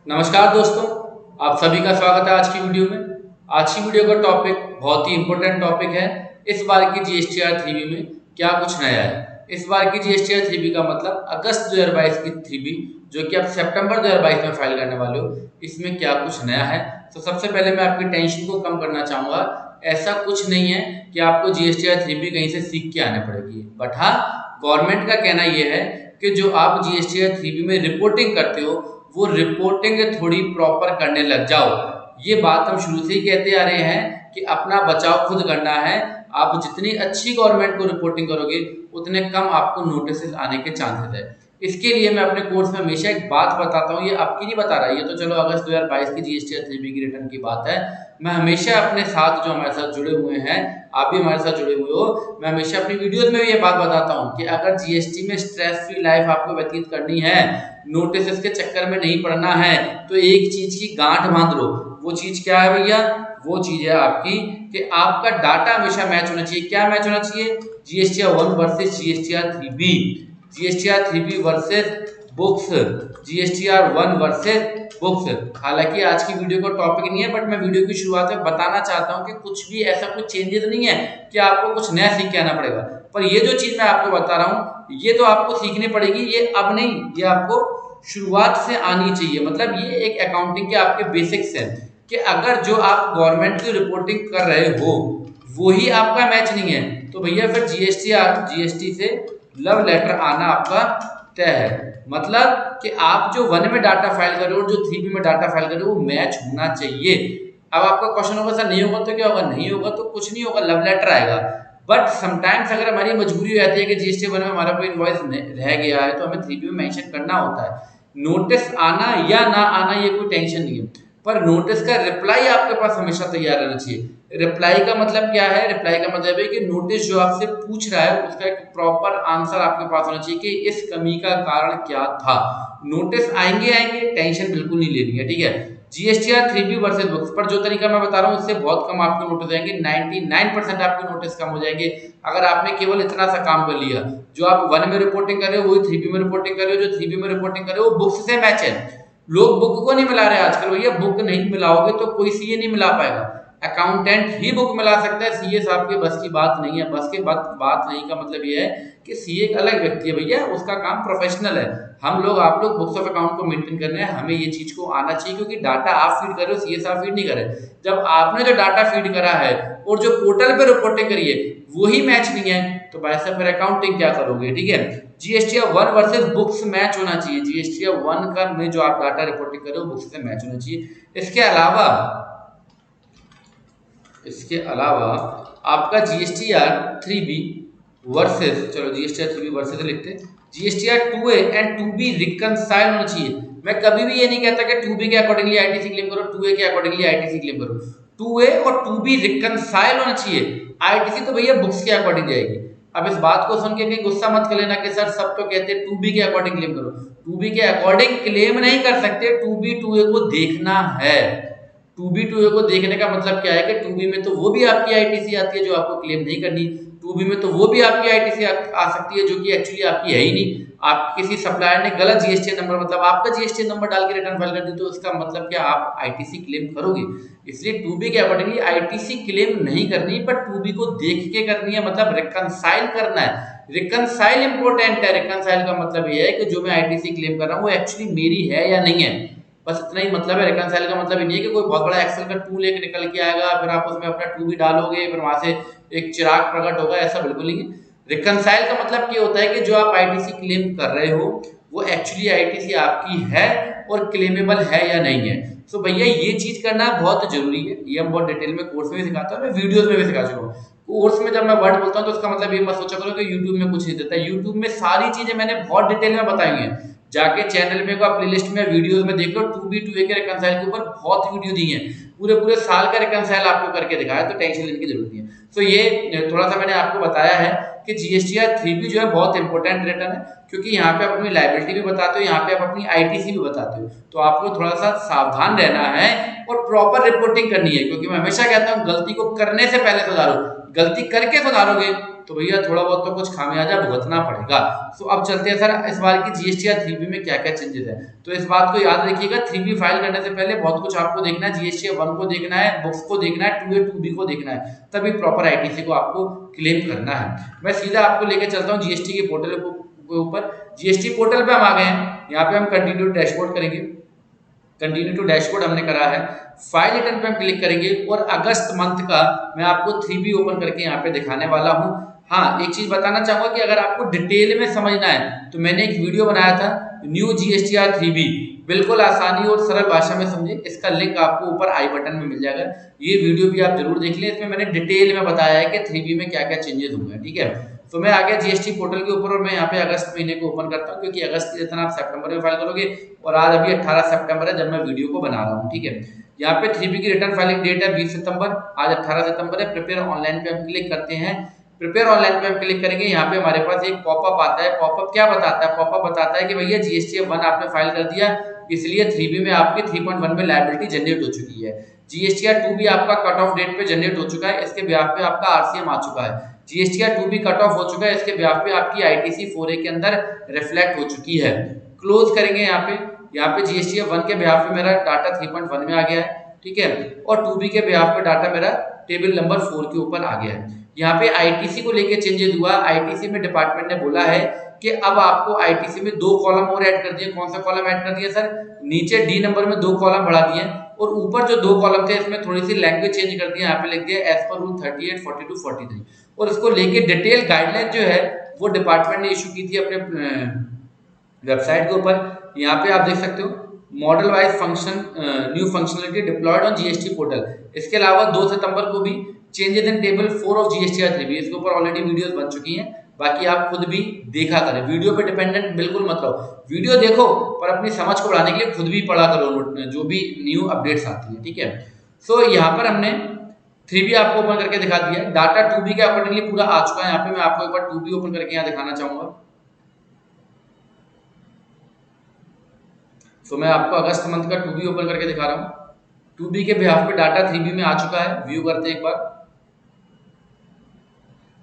नमस्कार दोस्तों, आप सभी का स्वागत है आज की वीडियो में। आज की वीडियो का टॉपिक बहुत ही इम्पोर्टेंट टॉपिक है। इस बार की जीएसटीआर 3B में क्या कुछ नया है। इस बार की जीएसटीआर 3B का मतलब अगस्त 2022 की 3B जो कि आप सितंबर 2022 में फाइल करने वाले हो, इसमें क्या कुछ नया है। तो सबसे पहले मैं आपकी टेंशन को कम करना चाहूँगा। ऐसा कुछ नहीं है कि आपको जीएसटीआर 3B कहीं से सीख के आने पड़ेगी, बट हाँ, गवर्नमेंट का कहना यह है कि जो आप जीएसटीआर 3B में रिपोर्टिंग करते हो वो रिपोर्टिंग थोड़ी प्रॉपर करने लग जाओ। ये बात हम शुरू से ही कहते आ रहे हैं कि अपना बचाव खुद करना है। आप जितनी अच्छी गवर्नमेंट को रिपोर्टिंग करोगे उतने कम आपको नोटिस आने के चांसेस है। इसके लिए मैं अपने कोर्स में हमेशा एक बात बताता हूँ, ये आपकी नहीं बता रहा, ये तो चलो अगस्त 2022 की जीएसटीआर 3B की रिटर्न की बात है। मैं हमेशा अपने साथ जो हमारे साथ जुड़े हुए हैं, आप भी हमारे साथ जुड़े हुए हो, मैं हमेशा अपनी वीडियोस में भी ये बात बताता हूँ कि अगर जीएसटी में स्ट्रेस फ्री लाइफ आपको व्यतीत करनी है, नोटिस के चक्कर में नहीं पड़ना है, तो एक चीज की गांठ बांध लो। वो चीज क्या है भैया? वो चीज है आपकी कि आपका डाटा हमेशा मैच होना चाहिए। क्या मैच होना चाहिए? GSTR 1 versus GSTR 3B, GSTR 3B versus books, GSTR 1 versus books. हालांकि आज की वीडियो का टॉपिक नहीं है, बट मैं वीडियो की शुरुआत में बताना चाहता हूं कि कुछ भी ऐसा कुछ चेंजेस नहीं है कि आपको कुछ नया सीख के आना पड़ेगा। पर ये जो चीज मैं आपको बता रहा हूं ये तो आपको सीखनी पड़ेगी, ये अब नहीं, ये आपको शुरुआत से आनी चाहिए। मतलब ये एक अकाउंटिंग के आपके बेसिक्स हैं कि अगर जो आप गवर्नमेंट की रिपोर्टिंग कर रहे हो वही आपका मैच नहीं है तो भैया फिर जीएसटी से लव लेटर आना आपका तय है। मतलब कि आप जो 1 में डाटा फाइल कर रहे हो और जो 3B में डाटा फाइल कर रहे हो वो मैच होना चाहिए। अब आपका क्वेश्चन होगा सर नहीं होगा तो क्या होगा? नहीं होगा तो कुछ नहीं होगा, लव लेटर आएगा। बट समटाइम्स अगर हमारी मजबूरी हो जाती है कि जीएसटी 1 में हमारा कोई इनवॉइस रह गया है तो हमें 3B में मेंशन करना होता है। नोटिस आना या ना आना ये कोई टेंशन नहीं है, पर नोटिस का रिप्लाई आपके पास हमेशा तैयार रहना चाहिए। रिप्लाई का मतलब क्या है? रिप्लाई का मतलब है कि नोटिस जो आपसे पूछ रहा है उसका एक प्रॉपर आंसर आपके पास होना चाहिए कि इस कमी का कारण क्या था। नोटिस आएंगे टेंशन बिल्कुल नहीं लेनी है, ठीक है। जीएसटीआर 3B वर्सेस बुक्स पर जो तरीका मैं बता रहा हूँ उससे बहुत कम आपके नोटिस आएंगे, 99% आपके नोटिस कम हो जाएंगे अगर आपने केवल इतना सा काम कर लिया। जो आप 1 में रिपोर्टिंग कर रहे हो वही 3B में रिपोर्टिंग कर रहे हो, जो 3B में रिपोर्टिंग कर रहे हो वो बुक्स से मैच है। लोग बुक को नहीं मिला रहे आजकल। भैया बुक नहीं मिलाओगे तो कोई सीए नहीं मिला पाएगा, अकाउंटेंट ही बुक मिला सकता है, सीए साहब के बस की बात नहीं है। बस के बात नहीं का मतलब ये है कि सीए एक अलग व्यक्ति है भैया, उसका काम प्रोफेशनल है। हम लोग आप लोग बुक्स ऑफ अकाउंट को मेंटेन करना है, हमें ये चीज को आना चाहिए क्योंकि डाटा आप फीड कर रहे हो, सीए साहब फीड नहीं करे। जब आपने जो डाटा फीड करा है और जो पोर्टल पे रिपोर्टिंग करी है वही मैच नहीं है तो भाई साहब फिर अकाउंटिंग क्या करोगे, ठीक है। जीएसटीआर 1 वर्सेस बुक्स मैच होना चाहिए। जीएसटीआर 1 का में जो आप डाटा रिपोर्टिंग कर रहे हो बुक्स से मैच होना चाहिए। इसके अलावा आपका जीएसटीआर 3B वर्सेस, चलो जीएसटीआर 3B वर्सेस लिखते हैं, GSTR 2A and 2B reconcile होना चाहिए। मैं कभी भी ये नहीं कहता कि 2B के अकॉर्डिंगली आईटीसी क्लेम करो, 2A के अकॉर्डिंगली आईटीसी क्लेम करो। 2A और 2B रिकंसाइल होना चाहिए। आईटीसी तो भैया बुक्स के अकॉर्डिंग जाएगी। अब इस बात को सुन के कहीं गुस्सा मत कर लेना कि सर सब तो कहते हैं 2B के अकॉर्डिंग क्लेम करो। 2B के अकॉर्डिंग क्लेम नहीं कर सकते, 2B 2A को देखना है। 2B 2A को देखने का मतलब क्या है कि 2B में तो वो भी आपकी आईटीसी आती है जो आपको क्लेम नहीं करनी, 2B में तो वो भी आपकी आईटीसी आ सकती है जो कि एक्चुअली आपकी है ही नहीं। आप किसी सप्लायर ने गलत जीएसटी नंबर, मतलब आपका जीएसटी नंबर डाल के रिटर्न फाइल कर दी तो उसका मतलब क्या आप आईटीसी क्लेम करोगे। इसलिए 2B के अकॉर्डिंगली आईटीसी क्लेम नहीं करनी, पर 2B को देख के करनी है, मतलब रिकंसाइल करना है। रिकंसाइल इंपॉर्टेंट है। रिकंसाइल का मतलब ये है कि जो मैं आईटीसी क्लेम कर रहा हूँ वो एक्चुअली मेरी है या नहीं है, बस इतना ही मतलब है। रिकंसाइल का मतलब ये नहीं है कि कोई बहुत बड़ा एक्सेल का टूल लेके निकल के आएगा फिर आप उसमें अपना 2B डालोगे फिर वहां से एक चिराग प्रकट होगा, ऐसा बिल्कुल नहीं है। रिकंसाइल का मतलब ये होता है कि जो आप आईटीसी क्लेम कर रहे हो वो एक्चुअली आईटीसी आपकी है और क्लेमेबल है या नहीं है। तो भैया ये चीज करना बहुत जरूरी है। ये हम बहुत डिटेल में कोर्स में भी सिखाता हूँ, मैं वीडियोस में भी सिखा चुका हूँ। कोर्स में जब मैं वर्ड बोलता हूँ तो उसका मतलब ये मत सोचा करो कि यूट्यूब में कुछ नहीं देता है। यूट्यूब में सारी चीजें मैंने बहुत डिटेल में बताई हैं, जाके चैनल में को आप प्लेलिस्ट में वीडियोस में देख लो। 2B 2A के रिकंसाइल के ऊपर बहुत वीडियो दी हैं, पूरे साल का रिकंसाइल आपको करके दिखाया, तो टेंशन लेने की जरूरत नहीं है। तो ये थोड़ा सा मैंने आपको बताया है कि जीएसटीआर 3B जो है बहुत इंपॉर्टेंट रिटर्न है क्योंकि यहाँ पे आप अपनी लायबिलिटी भी बताते हो, यहाँ पे आप अपनी आईटीसी भी बताते हो, तो आपको थोड़ा सा सावधान रहना है और प्रॉपर रिपोर्टिंग करनी है। क्योंकि मैं हमेशा कहता हूँ गलती को करने से पहले सुधारो, गलती करके सुधारोगे तो भैया थोड़ा बहुत तो कुछ खामियाजा भुगतना पड़ेगा। सो अब चलते हैं सर इस बार की जीएसटीआर 3B में क्या क्या चेंजेस है। तो इस बात को याद रखिएगा, 3B फाइल करने से पहले बहुत कुछ आपको देखना है, जीएसटीआर 1 को देखना है, बुक्स को देखना है, 2A 2B को देखना है, तभी प्रॉपर आईटीसी को आपको क्लेम करना है। मैं सीधा आपको लेके चलता हूँ जीएसटी के पोर्टल के ऊपर। जीएसटी पोर्टल पे हम आ गए हैं, यहाँ पे हम कंटिन्यू डैशबोर्ड करेंगे। कंटिन्यू टू डैशबोर्ड हमने करा है, फाइल रिटर्न पे हम क्लिक करेंगे और अगस्त मंथ का मैं आपको 3B ओपन करके यहाँ पे दिखाने वाला हूँ। हाँ, एक चीज बताना चाहूंगा कि अगर आपको डिटेल में समझना है तो मैंने एक वीडियो बनाया था न्यू जीएसटीआर 3B, बिल्कुल आसानी और सरल भाषा में समझे, इसका लिंक आपको ऊपर आई बटन में मिल जाएगा, ये वीडियो भी आप जरूर देख लें। इसमें मैंने डिटेल में बताया है कि 3B में क्या क्या चेंजेस हुए हैं। ठीक है, तो मैं आ गया जीएसटी पोर्टल के ऊपर और मैं यहाँ पे अगस्त महीने को ओपन करता हूँ, क्योंकि अगस्त के जितना आप सितंबर में फाइल करोगे, और आज अभी 18 सितंबर है जब मैं वीडियो को बना रहा हूँ। ठीक है, यहाँ पे 3B की रिटर्न फाइलिंग डेट है 20 सितंबर, आज 18 सितंबर है। प्रिपेयर ऑनलाइन पे हम क्लिक करते हैं, प्रिपेयर ऑनलाइन पे हम क्लिक करेंगे, यहाँ पे हमारे पास एक पॉपअप आता है। पॉपअप क्या बताता है? पॉपअप बताता है कि भैया जीएसटी 1 आपने फाइल कर दिया, इसलिए 3B में आपकी 3.1 में लायबिलिटी जनरेट हो चुकी है। जीएसटीआर 2B आपका कट ऑफ डेट पे जनरेट हो चुका है, इसके ब्याह पे आपका आरसीएम आ चुका है। जीएसटीआर 2B कट ऑफ हो चुका है, इसके ब्याह पे आपकी आईटीसी 4A के अंदर रिफ्लेक्ट हो चुकी है। क्लोज करेंगे यहाँ पे जीएसटीआर 1 के ब्याह पे मेरा डाटा 3.1 में आ गया है। ठीक है, और 2B के ब्याह पे डाटा मेरा टेबल नंबर 4 के ऊपर आ गया है। यहाँ पे आईटीसी को लेके चेंजेस हुआ। आईटीसी में डिपार्टमेंट ने बोला है कि अब आपको आईटीसी में 2 कॉलम और ऐड कर दिए। कौन सा कॉलम ऐड कर दिया सर? नीचे डी नंबर में 2 कॉलम बढ़ा दिए, और ऊपर जो 2 कॉलम थे इसमें थोड़ी सी लैंग्वेज चेंज कर दी। यहाँ पे लिख दिया एज पर रूल 38, 42, 43, और इसको लेके डिटेल गाइडलाइन जो है वो डिपार्टमेंट ने इशू की थी अपने वेबसाइट के ऊपर। यहाँ पे आप देख सकते हो model wise function new functionality diploid on GST portal. इसके अलावा 2 सितंबर को भी changes in table 4 of GSTR 3B, इसके ऊपर ऑलरेडी वीडियोस बन चुकी हैं, बाकी आप खुद भी देखा करें। वीडियो पे डिपेंडेंट बिल्कुल मत रहो, वीडियो देखो पर अपनी समझ को बढ़ाने के लिए खुद भी पढ़ा करो जो भी न्यू अपडेट्स आती है। ठीक है, सो यहाँ पर हमने 3B आपको ओपन करके दिखा दिया। डाटा 2B के अकॉर्डिंगली पूरा आ चुका है। यहाँ पे मैं आपको एक बार 2B ओपन करके यहाँ दिखाना चाहूंगा। तो मैं आपको अगस्त मंथ का 2B ओपन करके दिखा रहा हूँ। 2B के बिहाफ पे डाटा 3B में आ चुका है। व्यू करते हैं एक बार।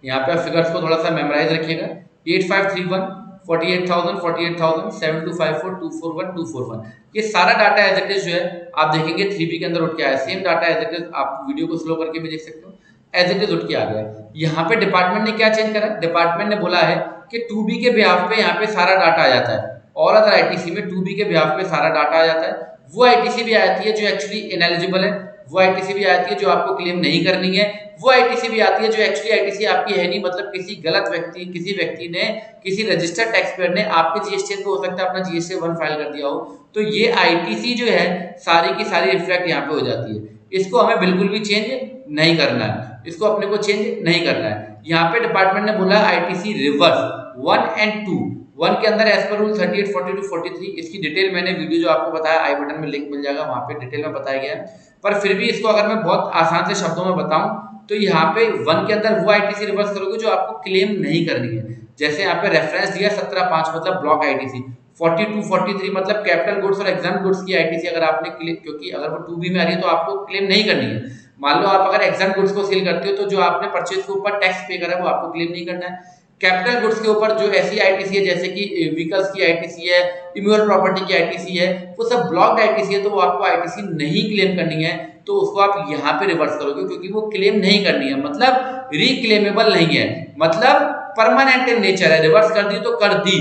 यहाँ पे आप फिगर्स को थोड़ा सा मेमोराइज रखिएगा। 8531, 48,000, 48,000, 7254, 241, 241, ये सारा डाटा एज इट इज जो है आप देखेंगे 3B के अंदर उठ के आया। Same data as it is, आप वीडियो को स्लो करके भी देख सकते हो, एज इट इज उठ के आ गया। यहाँ पे डिपार्टमेंट ने क्या चेंज करा? डिपार्टमेंट ने बोला है कि 2B के बिहाफ पे यहाँ पे सारा डाटा आ जाता है। ऑल अदर आईटीसी में 2B के बिहाफ पे सारा डाटा आ जाता है। वो आईटीसी भी आती है जो एक्चुअली इनएलिजिबल है, वो आईटीसी भी आती है जो आपको क्लेम नहीं करनी है, वो आईटीसी भी आती है जो एक्चुअली आईटीसी आपकी है नहीं, मतलब किसी गलत व्यक्ति, किसी व्यक्ति ने, किसी रजिस्टर्ड टैक्स पेयर ने आपके जीएसटी पे हो सकता है अपना जीएसटी 1 फाइल कर दिया हो, तो ये आईटीसी जो है सारी की सारी रिफ्लेक्ट यहाँ पे हो जाती है। इसको हमें बिल्कुल भी चेंज नहीं करना है, इसको अपने को चेंज नहीं करना है। यहाँ पे डिपार्टमेंट ने बोला आईटीसी रिवर्स 1 and 2, 1 के अंदर एज पर रूल 38, 42, 43, इसकी डिटेल मैंने वीडियो जो आपको बताया आई बटन में लिंक मिल जाएगा, वहां पे डिटेल में बताया गया है। पर फिर भी इसको अगर मैं बहुत आसान से शब्दों में बताऊं तो यहाँ पे 1 के अंदर वो आईटीसी रिवर्स करोगे जो आपको क्लेम नहीं करनी है। जैसे यहाँ पे रेफरेंस दिया 17.5 मतलब ब्लॉक आईटीसी, 42, 43 मतलब कैपिटल गुड्स और एग्जाम गुड्स की आईटीसी अगर आपने क्लेम, क्योंकि अगर वो 2B में आ रही है तो आपको क्लेम नहीं करनी है। मान लो आप अगर एग्जाम गुड्स को सेल करते हो तो जो आपने परचेज के ऊपर टैक्स पे करा है वो आपको क्लेम नहीं करना है। कैपिटल गुड्स के ऊपर जो ऐसी आईटीसी है जैसे कि व्हीकल्स की आईटीसी है, इम्यूअल प्रॉपर्टी की आईटीसी है, वो सब ब्लॉक्ड आईटीसी है, तो वो आपको आईटीसी नहीं क्लेम करनी है, तो उसको आप यहाँ पे रिवर्स करोगे क्योंकि वो क्लेम नहीं करनी है, मतलब रिक्लेमेबल नहीं है, मतलब परमानेंट इन नेचर है। रिवर्स कर दी तो कर दी।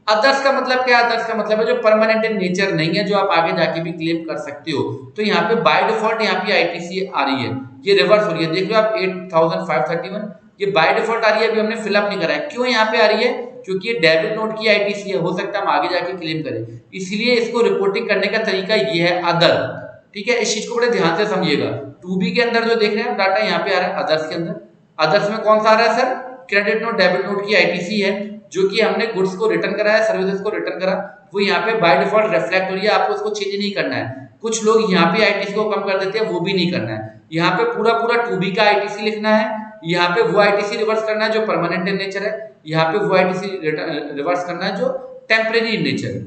अदर्स का मतलब क्या? अदर्स का मतलब है जो परमानेंट इन नेचर नहीं है, जो आप आगे जाके भी क्लेम कर सकते हो। तो यहाँ पे बाय डिफॉल्ट यहाँ पे आईटीसी आ रही है, ये रिवर्स हो रही है। देख लो आप 8,531, ये बाय डिफॉल्ट आ रही है, अभी हमने फिलअप नहीं करा है। क्यों यहाँ पे आ रही है? क्योंकि ये डेबिट नोट की आईटीसी है, हो सकता है हम आगे जाके क्लेम करें, इसलिए इसको रिपोर्टिंग करने का तरीका ये है अदर। ठीक है, इस चीज को बड़े ध्यान से समझिएगा। 2B के अंदर जो देख रहे हैं डाटा यहाँ पे आ रहा है अदर्स के अंदर। अदर्स में कौन सा आ रहा है sir? Credit note debit note की आईटीसी है जो कि हमने गुड्स को रिटर्न करा है, सर्विसेज को रिटर्न करा, वो यहाँ पे बाय डिफॉल्ट रिफ्लेक्ट हो रही है, आपको उसको चेंज नहीं करना है। कुछ लोग यहाँ पे आईटीसी को कम कर देते हैं, वो भी नहीं करना है। यहाँ पे पूरा 2B का आईटीसी लिखना है, यहाँ पे वो आईटीसी रिवर्स करना है जो परमानेंट इन नेचर है, यहाँ पे वो आईटीसी रिवर्स करना है जो टेम्परेरी इन नेचर है।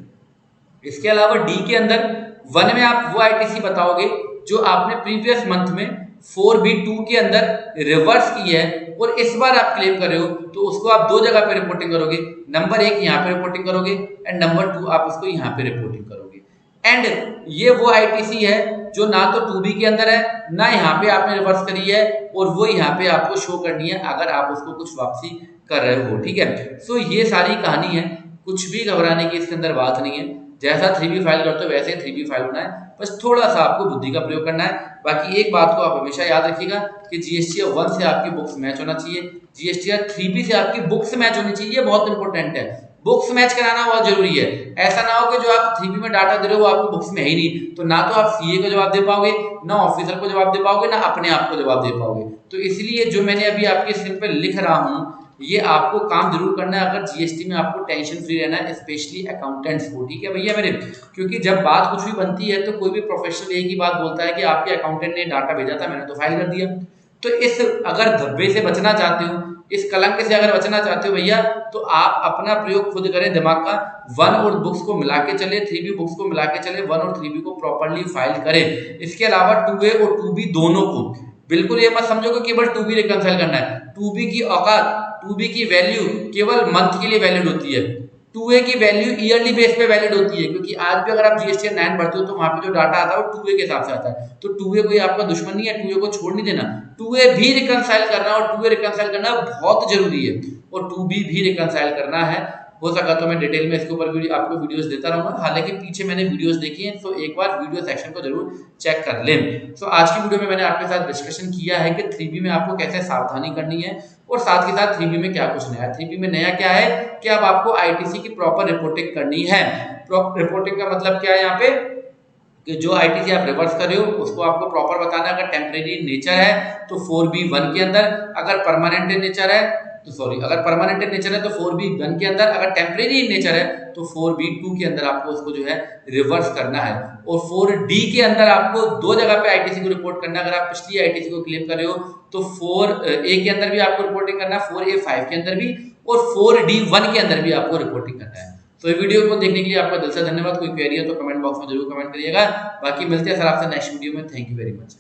इसके अलावा डी के अंदर 1 में आप वो आईटीसी बताओगे जो आपने प्रीवियस मंथ में 4B2 के अंदर रिवर्स की है और इस बार आप क्लेम कर रहे हो, तो उसको आप दो जगह पे रिपोर्टिंग करोगे। नंबर 1 यहाँ पे रिपोर्टिंग करोगे एंड नंबर 2 आप उसको यहाँ पे रिपोर्टिंग करोगे। एंड ये वो आईटीसी है जो ना तो 2B के अंदर है, ना यहाँ पे आपने रिवर्स करी है, और वो यहाँ पे आपको शो करनी है अगर आप उसको कुछ वापसी कर रहे हो। ठीक है, सो ये सारी कहानी है, कुछ भी घबराने की इसके अंदर बात नहीं है। जैसा 3B फाइल करते हो वैसे 3B फाइल होना है, बस थोड़ा सा आपको बुद्धि का प्रयोग करना है। बाकी एक बात को आप हमेशा याद रखिएगा कि जीएसटीआर 1 से आपकी बुक्स मैच होना चाहिए, जीएसटीआर 3B से आपकी बुक्स मैच होनी चाहिए, ये बहुत इंपॉर्टेंट है। बुक्स मैच कराना बहुत जरूरी है। ऐसा ना हो कि जो आप 3B में डाटा दे रहे हो वो आपको बुक्स में है ही नहीं, तो ना तो आप सीए को जवाब दे पाओगे, ना ऑफिसर को जवाब दे पाओगे, ना अपने आप को जवाब दे पाओगे। तो इसलिए जो मैंने अभी आपके स्क्रीन पे लिख रहा हूँ ये आपको काम जरूर करना है अगर जीएसटी में आपको टेंशन फ्री रहना है, स्पेशली अकाउंटेंट्स को। ठीक है भैया मेरे, क्योंकि जब बात कुछ भी बनती है तो कोई भी प्रोफेशनल एक ही बात बोलता है कि आपके अकाउंटेंट ने डाटा भेजा था, मैंने तो फाइल कर दिया। तो इस अगर धब्बे से बचना चाहते हो, इस कलंक से अगर बचना चाहते हो भैया, तो आप अपना प्रयोग खुद करें दिमाग का। 1 और बुक्स को मिला के चले, 3B बुक्स को मिला के चले, 1 और 3B को प्रॉपर्ली फाइल करें। इसके अलावा 2A और 2B दोनों को बिल्कुल ये मत समझो कि केवल 2B रिकंसाइल करना है। 2B की औकात, 2B की वैल्यू केवल मंथ के लिए वैलिड होती है, 2A की वैल्यू ईयरली बेस पे वैलिड होती है, क्योंकि आज भी अगर आप जीएसटीआर 9 भरते हो तो वहां पे जो डाटा आता है वो 2A के हिसाब से आता है। तो 2A कोई आपका दुश्मन नहीं है, 2A को छोड़ नहीं देना, 2A भी रिकंसाइल करना, और 2A रिकंसाइल करना बहुत जरूरी है, और 2B भी रिकंसाइल करना है। हो सका तो मैं डिटेल में इसके ऊपर आपको वीडियोस देता रहूंगा, हालांकि पीछे मैंने वीडियोस देखी हैं, तो एक बार वीडियो सेक्शन को जरूर चेक कर लें। तो आज की वीडियो में मैंने आपके साथ डिस्कशन किया है कि 3B में आपको कैसे सावधानी करनी है, और साथ ही साथ 3B में क्या कुछ नया है। 3B में नया क्या है कि अब आपको आईटीसी की प्रॉपर रिपोर्टिंग करनी है। प्रॉपर रिपोर्टिंग का मतलब क्या है यहाँ पे, कि जो आईटीसी आप रिवर्स कर रहे हो उसको आपको प्रॉपर बताना है। अगर टेम्परेरी नेचर है तो 4B1 के अंदर, अगर परमानेंट नेचर है तो अगर परमानेंट नेचर है तो 4B1 के अंदर, अगर टेम्परेरी नेचर है तो 4B2 के अंदर आपको उसको जो है रिवर्स करना है। और 4D के अंदर आपको दो जगह पे आईटीसी को रिपोर्ट करना है। अगर आप पिछली आईटीसी को क्लेम कर रहे हो तो 4A के अंदर भी आपको रिपोर्टिंग करना है, 4A5 के अंदर भी, और 4D1 के अंदर भी आपको रिपोर्टिंग करना है। तो ये वीडियो को देखने के लिए आपका दिल से धन्यवाद। कोई क्वेरी है तो कमेंट बॉक्स में जरूर कमेंट करिएगा। बाकी मिलते हैं सर आपसे नेक्स्ट वीडियो में। Thank you very much.